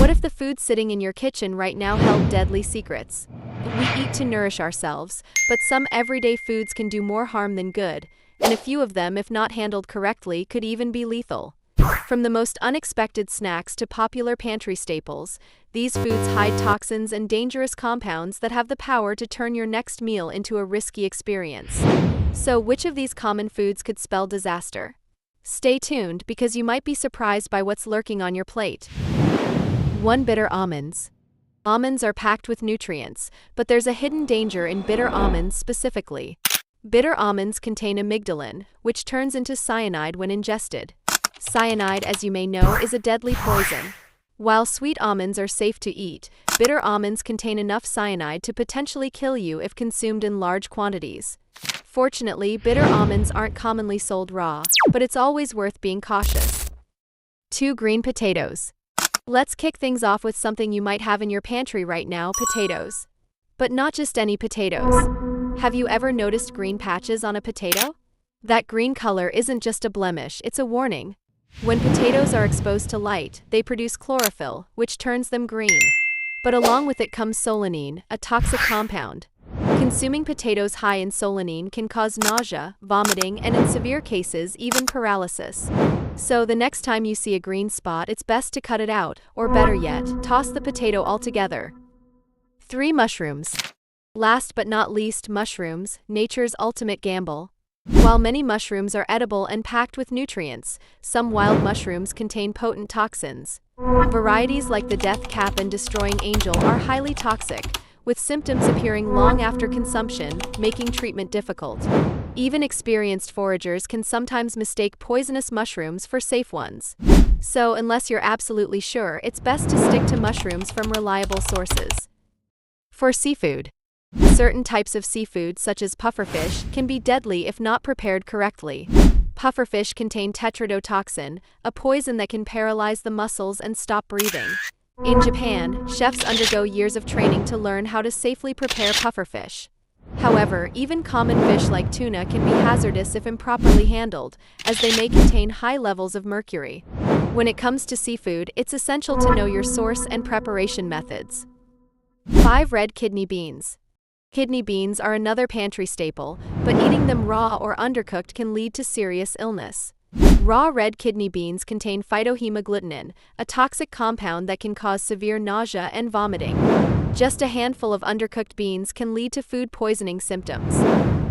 What if the food sitting in your kitchen right now held deadly secrets? We eat to nourish ourselves, but some everyday foods can do more harm than good, and a few of them, if not handled correctly, could even be lethal. From the most unexpected snacks to popular pantry staples, these foods hide toxins and dangerous compounds that have the power to turn your next meal into a risky experience. So, which of these common foods could spell disaster? Stay tuned because you might be surprised by what's lurking on your plate. 1. Bitter almonds. Almonds are packed with nutrients, but there's a hidden danger in bitter almonds specifically. Bitter almonds contain amygdalin, which turns into cyanide when ingested. Cyanide, as you may know, is a deadly poison. While sweet almonds are safe to eat, bitter almonds contain enough cyanide to potentially kill you if consumed in large quantities. Fortunately, bitter almonds aren't commonly sold raw, but it's always worth being cautious. 2. Green potatoes. Let's kick things off with something you might have in your pantry right now: potatoes. But not just any potatoes. Have you ever noticed green patches on a potato? That green color isn't just a blemish, it's a warning. When potatoes are exposed to light, they produce chlorophyll, which turns them green. But along with it comes solanine, a toxic compound. Consuming potatoes high in solanine can cause nausea, vomiting, and in severe cases, even paralysis. So the next time you see a green spot, it's best to cut it out, or better yet, toss the potato altogether. 3. Mushrooms. Last but not least, mushrooms, nature's ultimate gamble. While many mushrooms are edible and packed with nutrients, some wild mushrooms contain potent toxins. Varieties like the death cap and destroying angel are highly toxic, with symptoms appearing long after consumption, making treatment difficult. Even experienced foragers can sometimes mistake poisonous mushrooms for safe ones. So, unless you're absolutely sure, it's best to stick to mushrooms from reliable sources. For seafood. Certain types of seafood, such as pufferfish, can be deadly if not prepared correctly. Pufferfish contain tetrodotoxin, a poison that can paralyze the muscles and stop breathing. In Japan, chefs undergo years of training to learn how to safely prepare pufferfish. However, even common fish like tuna can be hazardous if improperly handled, as they may contain high levels of mercury. When it comes to seafood, it's essential to know your source and preparation methods. 5. Red kidney beans. Kidney beans are another pantry staple, but eating them raw or undercooked can lead to serious illness. Raw red kidney beans contain phytohemagglutinin, a toxic compound that can cause severe nausea and vomiting. Just a handful of undercooked beans can lead to food poisoning symptoms.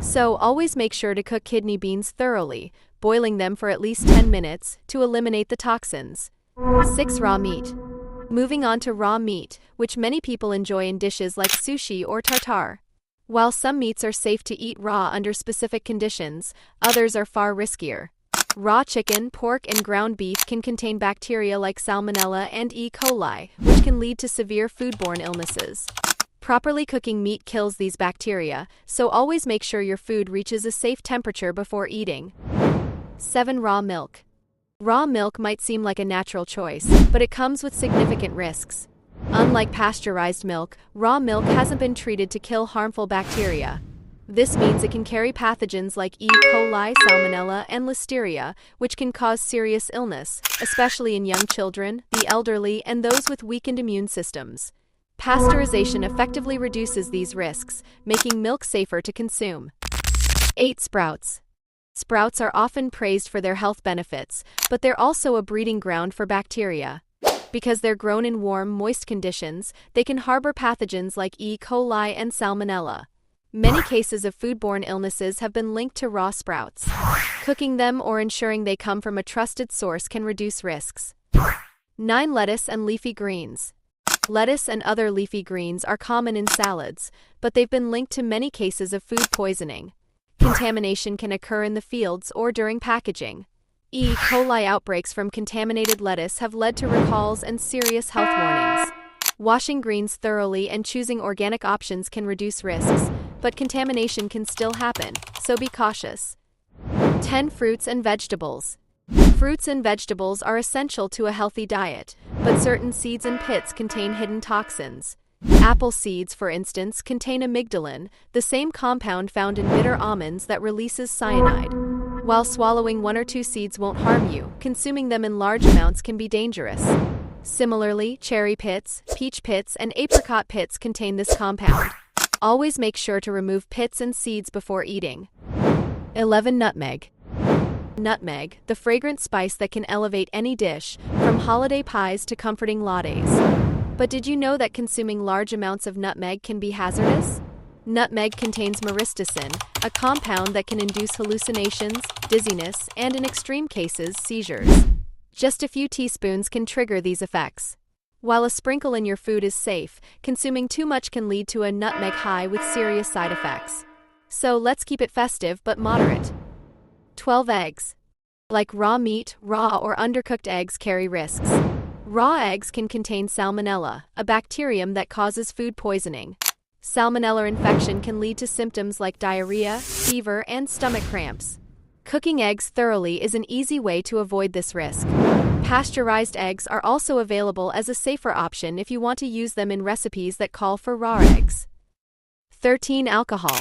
So always make sure to cook kidney beans thoroughly, boiling them for at least 10 minutes to eliminate the toxins. 6. Raw meat. Moving on to raw meat, which many people enjoy in dishes like sushi or tartare. While some meats are safe to eat raw under specific conditions, others are far riskier. Raw chicken, pork, and ground beef can contain bacteria like Salmonella and E. coli, which can lead to severe foodborne illnesses. Properly cooking meat kills these bacteria, so always make sure your food reaches a safe temperature before eating. 7. Raw milk. Raw milk might seem like a natural choice, but it comes with significant risks. Unlike pasteurized milk, raw milk hasn't been treated to kill harmful bacteria. This means it can carry pathogens like E. coli, Salmonella, and Listeria, which can cause serious illness, especially in young children, the elderly, and those with weakened immune systems. Pasteurization effectively reduces these risks, making milk safer to consume. 8. Sprouts. Sprouts are often praised for their health benefits, but they're also a breeding ground for bacteria. Because they're grown in warm, moist conditions, they can harbor pathogens like E. coli and Salmonella. Many cases of foodborne illnesses have been linked to raw sprouts. Cooking them or ensuring they come from a trusted source can reduce risks. 9. Lettuce and leafy greens. Lettuce and other leafy greens are common in salads, but they've been linked to many cases of food poisoning. Contamination can occur in the fields or during packaging. E. coli outbreaks from contaminated lettuce have led to recalls and serious health warnings. Washing greens thoroughly and choosing organic options can reduce risks, but contamination can still happen, so be cautious. 10. Fruits and vegetables. Fruits and vegetables are essential to a healthy diet, but certain seeds and pits contain hidden toxins. Apple seeds, for instance, contain amygdalin, the same compound found in bitter almonds that releases cyanide. While swallowing 1 or 2 seeds won't harm you, consuming them in large amounts can be dangerous. Similarly, cherry pits, peach pits, and apricot pits contain this compound. Always make sure to remove pits and seeds before eating. 11. Nutmeg. Nutmeg, the fragrant spice that can elevate any dish, from holiday pies to comforting lattes. But did you know that consuming large amounts of nutmeg can be hazardous? Nutmeg contains myristicin, a compound that can induce hallucinations, dizziness, and in extreme cases, seizures. Just a few teaspoons can trigger these effects. While a sprinkle in your food is safe, consuming too much can lead to a nutmeg high with serious side effects. So let's keep it festive but moderate. 12. Eggs. Like raw meat, raw or undercooked eggs carry risks. Raw eggs can contain salmonella, a bacterium that causes food poisoning. Salmonella infection can lead to symptoms like diarrhea, fever, and stomach cramps. Cooking eggs thoroughly is an easy way to avoid this risk. Pasteurized eggs are also available as a safer option if you want to use them in recipes that call for raw eggs. 13. Alcohol.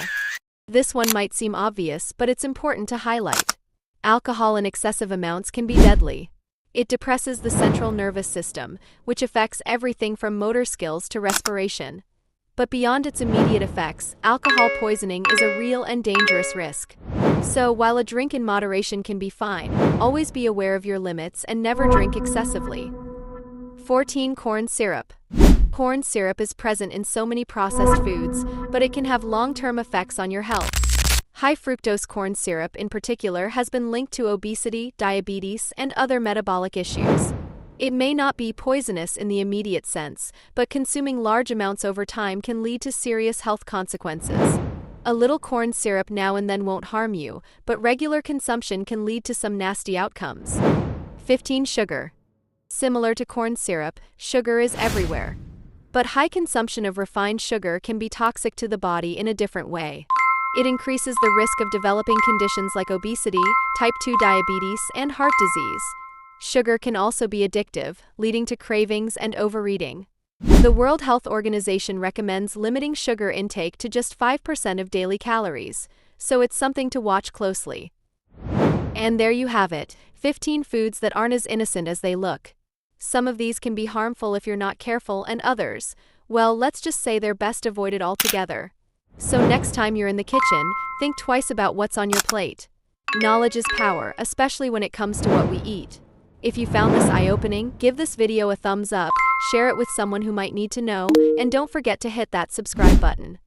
This one might seem obvious, but it's important to highlight. Alcohol in excessive amounts can be deadly. It depresses the central nervous system, which affects everything from motor skills to respiration. But beyond its immediate effects, alcohol poisoning is a real and dangerous risk. So, while a drink in moderation can be fine, always be aware of your limits and never drink excessively. 14. Corn syrup. Corn syrup is present in so many processed foods, but it can have long-term effects on your health. High fructose corn syrup in particular has been linked to obesity, diabetes, and other metabolic issues. It may not be poisonous in the immediate sense, but consuming large amounts over time can lead to serious health consequences. A little corn syrup now and then won't harm you, but regular consumption can lead to some nasty outcomes. 15. Sugar. Similar to corn syrup, sugar is everywhere. But high consumption of refined sugar can be toxic to the body in a different way. It increases the risk of developing conditions like obesity, type 2 diabetes, and heart disease. Sugar can also be addictive, leading to cravings and overeating. The World Health Organization recommends limiting sugar intake to just 5% of daily calories, so it's something to watch closely. And there you have it, 15 foods that aren't as innocent as they look. Some of these can be harmful if you're not careful, and others, well, let's just say they're best avoided altogether. So next time you're in the kitchen, think twice about what's on your plate. Knowledge is power, especially when it comes to what we eat. If you found this eye-opening, give this video a thumbs up, share it with someone who might need to know, and don't forget to hit that subscribe button.